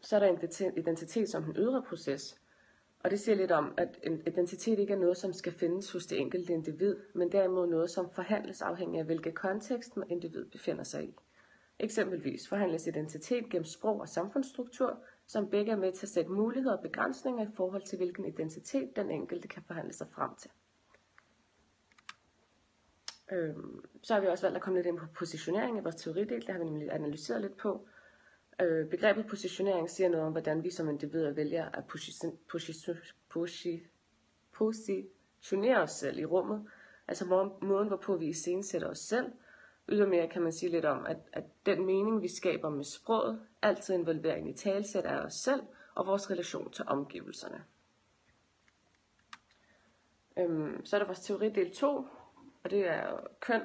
Så er der identitet som den ydre proces. Og det siger lidt om, at en identitet ikke er noget, som skal findes hos det enkelte individ, men derimod noget, som forhandles afhængig af, hvilken kontekst man individ befinder sig i. Eksempelvis forhandles identitet gennem sprog og samfundsstruktur, som begge er med til at sætte muligheder og begrænsninger i forhold til, hvilken identitet den enkelte kan forhandle sig frem til. Så har vi også valgt at komme lidt ind på positionering i vores teoridel. Det har vi nemlig analyseret lidt på. Begrebet positionering siger noget om, hvordan vi som individer vælger at positionere os selv i rummet. Altså måden, hvorpå vi iscenesætter os selv. Ydermere kan man sige lidt om, at den mening, vi skaber med sproget, altid involverer en italesæt af os selv og vores relation til omgivelserne. Så er der vores teoridel 2, og det er køn.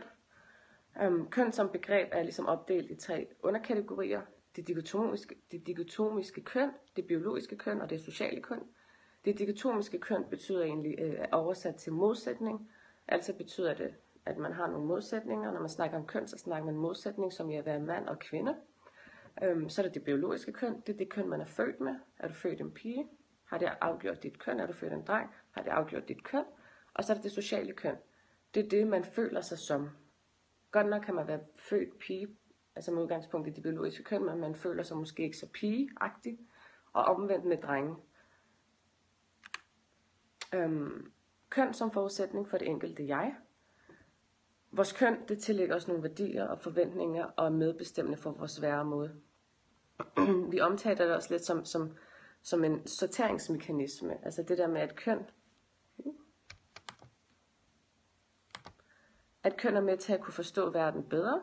Køn som begreb er ligesom opdelt i 3 underkategorier. Det dikotomiske køn, det biologiske køn og det sociale køn. Det dikotomiske køn betyder egentlig oversat til modsætning. Altså betyder det, at man har nogle modsætninger. Når man snakker om køn, så snakker man modsætning, som i at være mand og kvinde. Så er der det biologiske køn. Det er det køn, man er født med. Er du født en pige? Har det afgjort dit køn? Er du født en dreng? Har det afgjort dit køn? Og så er der det sociale køn. Det er det, man føler sig som. Godt nok kan man være født pige, altså med udgangspunkt i det biologiske køn, men man føler sig måske ikke så pigeagtig, og omvendt med drenge. Køn som forudsætning for det enkelte jeg. Vores køn, det tillægger os nogle værdier og forventninger og er medbestemmende for vores væremåde. Vi omtaler det også lidt som en sorteringsmekanisme, altså det der med at køn er med til at kunne forstå verden bedre.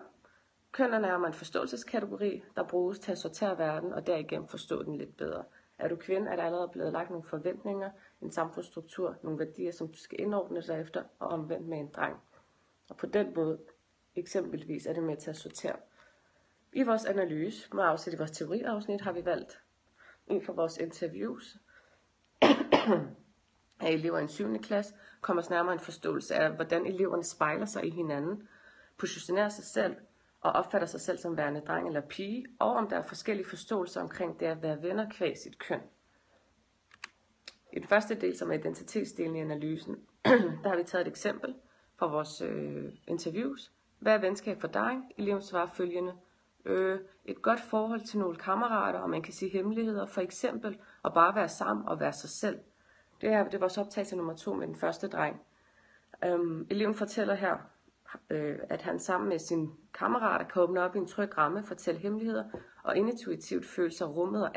Køn er nærmere en forståelseskategori, der bruges til at sortere verden og derigennem forstå den lidt bedre. Er du kvinde, er der allerede blevet lagt nogle forventninger, en samfundsstruktur, nogle værdier, som du skal indordne dig efter, og omvendt med en dreng. Og på den måde, eksempelvis, er det med til at sortere. I vores analyse, med afsæt i vores teoriafsnit, har vi valgt ud fra vores interviews af elever i en 7. klasse, kommer os nærmere en forståelse af, hvordan eleverne spejler sig i hinanden, positionerer sig selv og opfatter sig selv som værende dreng eller pige, og om der er forskellige forståelser omkring det at være venner kvad sit køn. I den første del, som er identitetsdelen i analysen, der har vi taget et eksempel fra vores interviews. Hvad er venskab for dig? Eleven svarer følgende. Et godt forhold til nogle kammerater, og man kan sige hemmeligheder, for eksempel at bare være sammen og være sig selv. Det er vores optagelse nummer 2 med den første dreng. Eleven fortæller her, at han sammen med sine kammerater kan åbne op i en tryg ramme, fortælle hemmeligheder og intuitivt føle sig rummet og